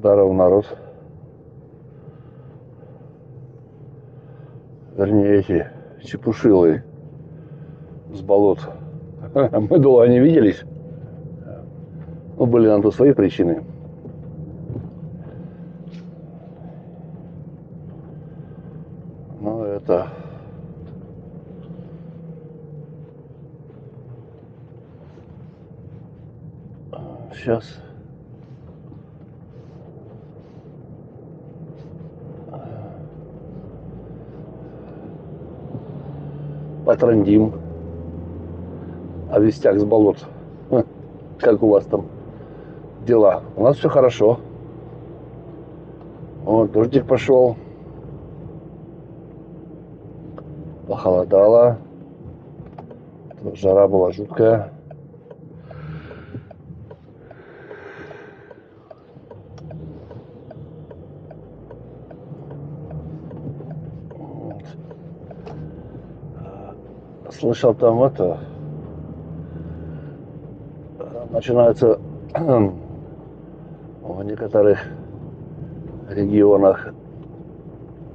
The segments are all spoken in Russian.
Здорово, народ. Вернее, эти чепушилы с болот. Мы долго не виделись. Ну, были на то свои причины. Но это... Сейчас... Потрандим о вестях с болот. Как у вас там дела? У нас все хорошо. Вот, дождик пошел. Похолодало. Жара была жуткая. Слышал, там это... Начинаются в некоторых регионах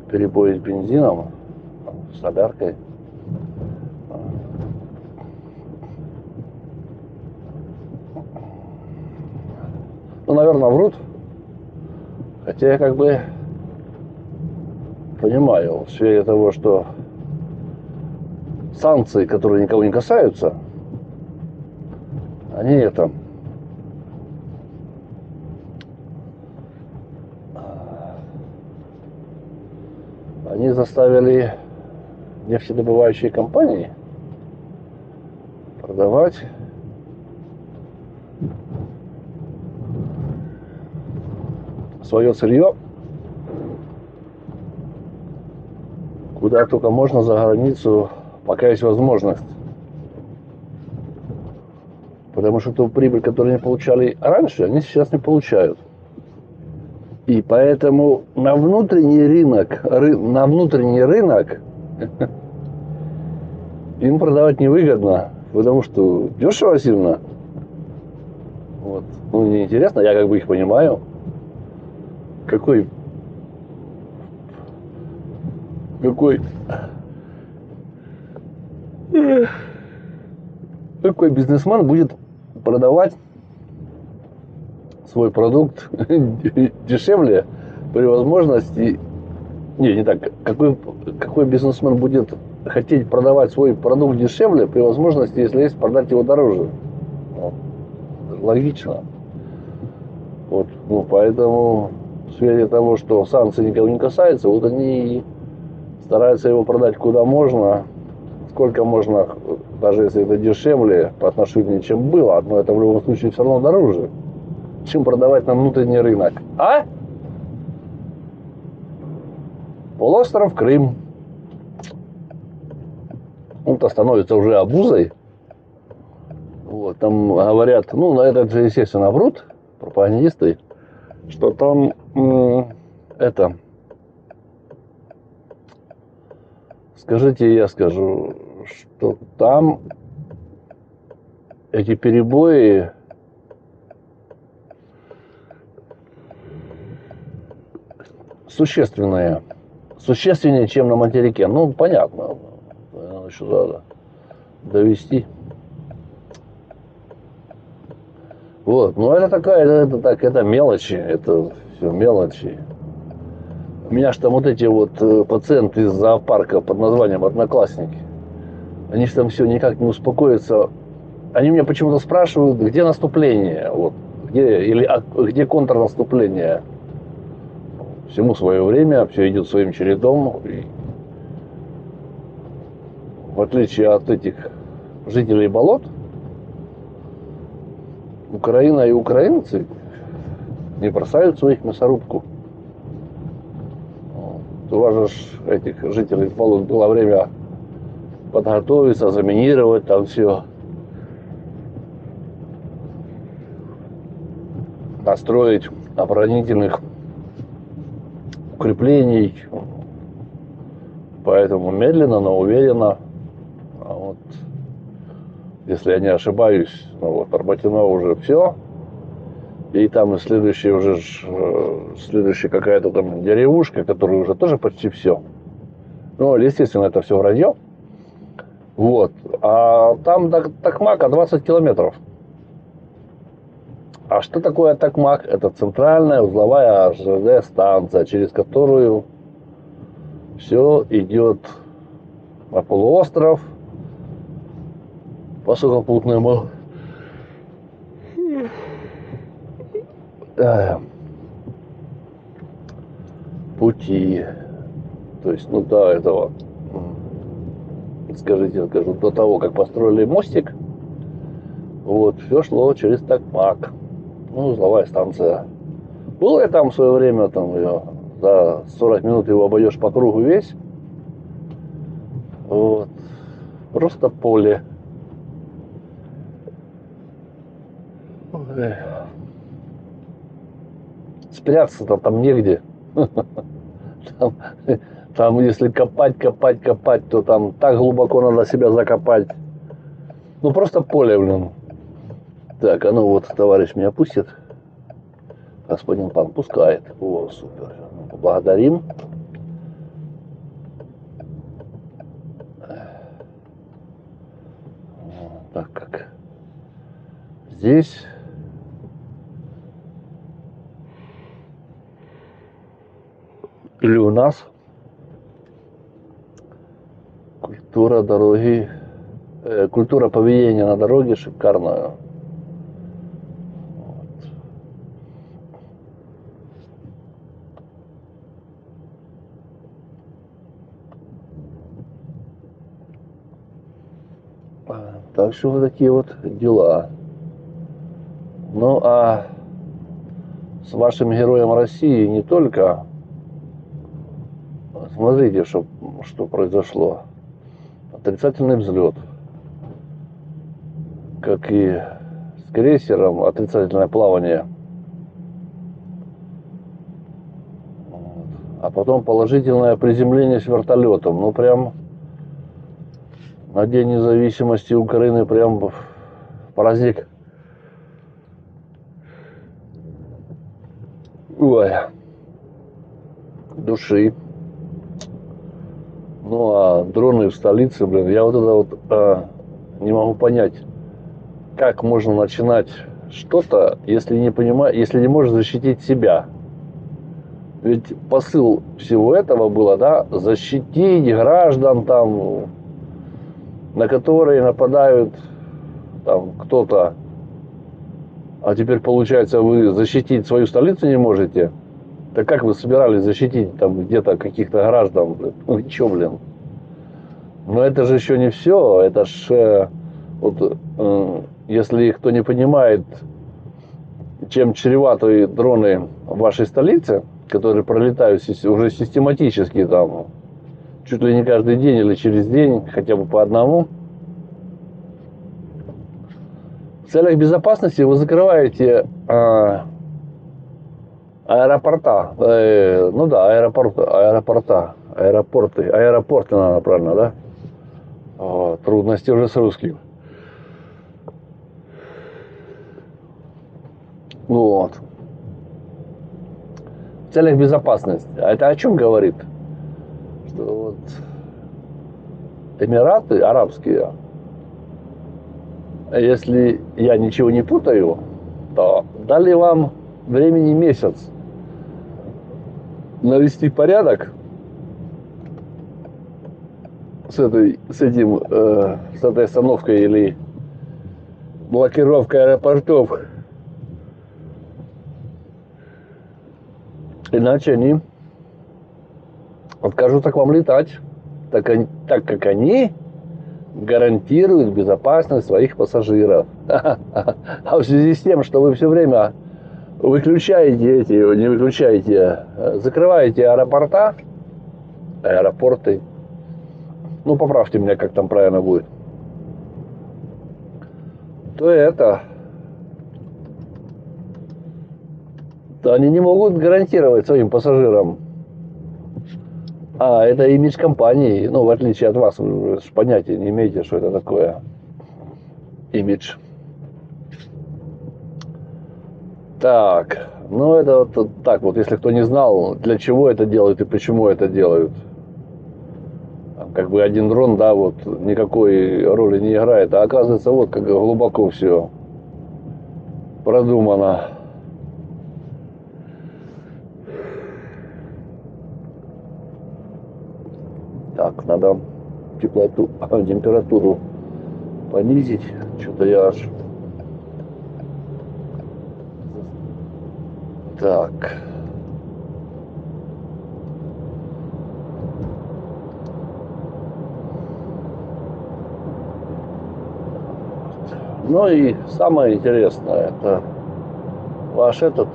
перебои с бензином, с соляркой. Ну, наверное, врут. Хотя я как бы понимаю, в сфере того, что санкции, которые никого не касаются, они это... Они заставили нефтедобывающие компании продавать свое сырье куда только можно за границу, пока есть возможность. Потому что ту прибыль, которую они получали раньше, они сейчас не получают. И поэтому на внутренний рынок им продавать невыгодно, потому что дешево сильно. Вот. Ну, мне интересно, я как бы их понимаю. Какой бизнесмен будет продавать свой продукт дешевле при возможности... Не так. Какой бизнесмен будет хотеть продавать свой продукт дешевле при возможности, если есть, продать его дороже? Ну, логично. Вот, ну, поэтому в свете того, что санкции никого не касаются, вот они стараются его продать куда можно, сколько можно, даже если это дешевле по отношению, чем было, но это в любом случае все равно дороже, чем продавать на внутренний рынок. А? Полуостров Крым. Он-то становится уже обузой. Вот, там говорят, ну, на это же, естественно, врут пропагандисты, что там это... Скажите, я скажу, что там эти перебои существенные. Существеннее, чем на материке. Ну, понятно. Еще надо довести. Вот. Но это такая, это мелочи. Это все мелочи. У меня же там вот эти вот пациенты из зоопарка под названием «Одноклассники». Они же там все никак не успокоятся. Они меня почему-то спрашивают, где наступление, вот, где контрнаступление. Всему свое время, все идет своим чередом. И в отличие от этих жителей болот, Украина и украинцы не бросают своих мясорубку. У вас же этих жителей болот было время подготовиться, заминировать там все. Настроить оборонительных укреплений. Поэтому медленно, но уверенно. А вот, если я не ошибаюсь, ну вот Арбатино уже все. И там следующая уже следующая какая-то там деревушка, которая уже тоже почти все. Ну, естественно, это все вранье. Вот. А там до Токмака 20 километров. А что такое Токмак? Это центральная узловая ЖД-станция, через которую все идет на полуостров по сухопутному пути. То есть, ну, до этого, скажите, скажу, до того, как построили мостик, вот, все шло через Токмак. Ну, узловая станция. Был я там в свое время, там ее за 40 минут его обойдешь по кругу весь. Вот. Просто поле. Ой. Спрятаться-то там негде. Там, там если копать, то там так глубоко надо себя закопать. Ну, просто поле, блин. Так, а ну вот, товарищ меня пустит. Господин пан пускает. О, супер. Поблагодарим. Так как здесь или у нас культура дороги, культура поведения на дороге шикарная. Так что вот такие вот дела. Ну а с вашим героем России не только. Смотрите, что произошло. Отрицательный взлет. Как и с крейсером, отрицательное плавание. А потом положительное приземление с вертолетом. Ну прям на День независимости Украины прям праздник. Ой. Души. Ну а дроны в столице, блин, я вот это вот не могу понять, как можно начинать что-то, если не понимаешь, если не можешь защитить себя. Ведь посыл всего этого было, да, защитить граждан там, на которые нападают там кто-то. А теперь получается, вы защитить свою столицу не можете. Так как вы собирались защитить там где-то каких-то граждан? Блин? Ну чё, блин? Но это же еще не все. Это ж вот, если кто не понимает, чем чреваты дроны в вашей столице, которые пролетают уже систематически там, чуть ли не каждый день или через день, хотя бы по одному. В целях безопасности вы закрываете аэропорта. Ну да, аэропорты, наверное, правильно, да? Трудности уже с русским. Вот. В целях безопасности. А это о чем говорит? Что вот Эмираты арабские, если я ничего не путаю, то дали вам времени месяц навести порядок с этой остановкой или блокировкой аэропортов. Иначе они откажутся к вам летать, так как они гарантируют безопасность своих пассажиров. А в связи с тем, что вы все время закрываете аэропорты, ну, поправьте меня, как там правильно будет, то они не могут гарантировать своим пассажирам. А это имидж компании. Ну, в отличие от вас, вы же понятия не имеете, что это такое имидж. Так, ну это вот так вот, если кто не знал, для чего это делают и почему это делают. Как бы один дрон, да, вот никакой роли не играет. А оказывается, вот как глубоко все продумано. Так, надо теплоту, температуру понизить. Что-то я аж... Так. Ну и самое интересное, это ваш этот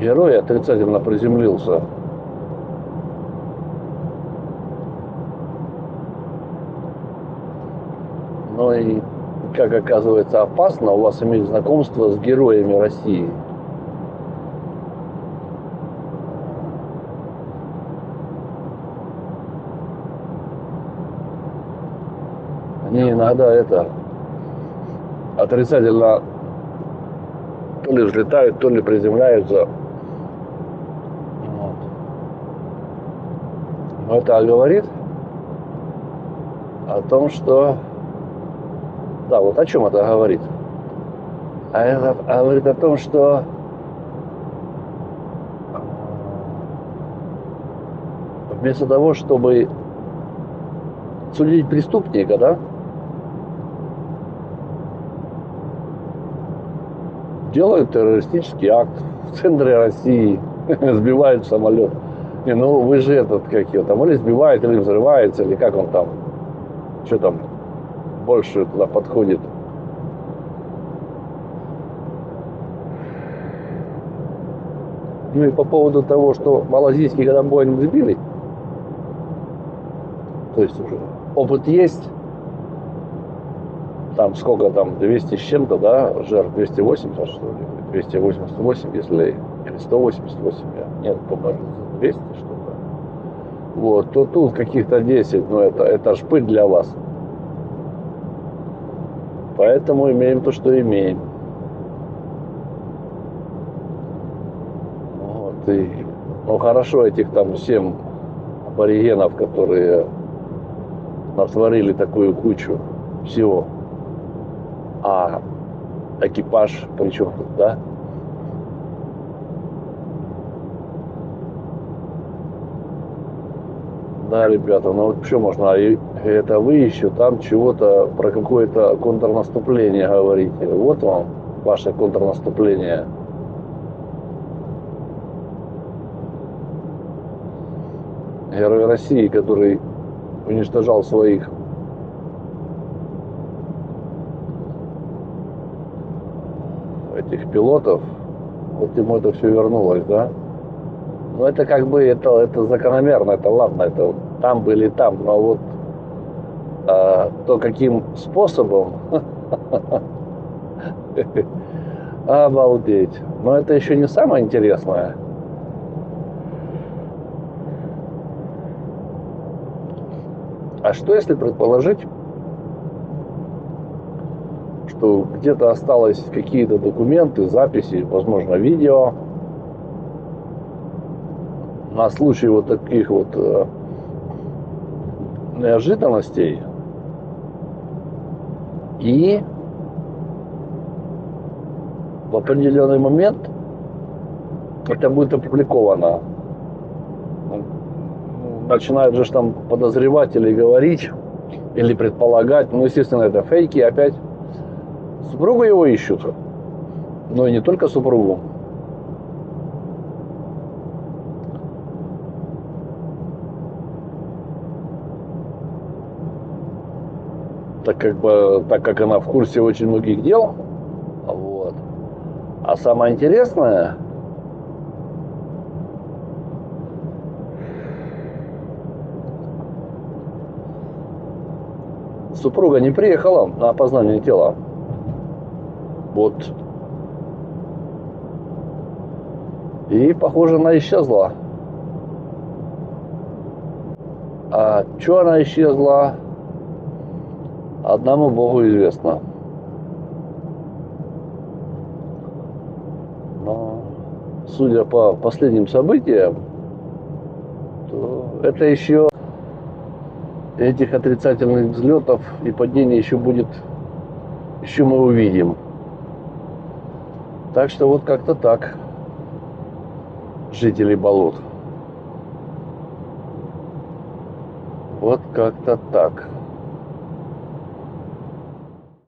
герой отрицательно приземлился. Ну и, как оказывается, опасно у вас иметь знакомство с героями России. Они иногда это отрицательно то ли взлетают, то ли приземляются. Вот. Но это говорит о том, что... Да, вот о чем это говорит? А это говорит о том, что вместо того, чтобы судить преступника, да, делают террористический акт в центре России, сбивают самолет. Не, ну вы же этот, как его там, или сбивает, или взрывается, или как он там, что там больше туда подходит. Ну и по поводу того, что малазийский когда Боинг сбили, то есть уже опыт есть, там сколько там, 200 с чем-то, да, жертв, 280, что ли, 288, если, или 188, нет, по-моему, 200 что-то. Вот, то тут каких-то 10, но это ж пыль для вас. Поэтому имеем то, что имеем. Вот, и, ну, хорошо этих там 7 аборигенов, которые натворили такую кучу всего. А экипаж при чем тут, да? Да, ребята, ну вот что можно, это вы еще там чего-то про какое-то контрнаступление говорите. Вот вам ваше контрнаступление. Герой России, который уничтожал своих этих пилотов, вот ему это все вернулось, да? Ну это как бы, это закономерно, это ладно, это там были там, но вот то каким способом, обалдеть. Но это еще не самое интересное. А что если предположить, что где-то осталось какие-то документы, записи, возможно, видео на случай вот таких вот неожиданностей, и в определенный момент это будет опубликовано. Начинают же там подозреватели говорить или предполагать, ну, естественно, это фейки опять. Супругу его ищут, но и не только супругу. Так как она в курсе очень многих дел, вот. А самое интересное, супруга не приехала на опознание тела. Вот. И, похоже, она исчезла. А что она исчезла, одному Богу известно. судя по последним событиям, то это еще этих отрицательных взлетов и падений еще будет, еще мы увидим. Так что вот как-то так, жители болот. Вот как-то так.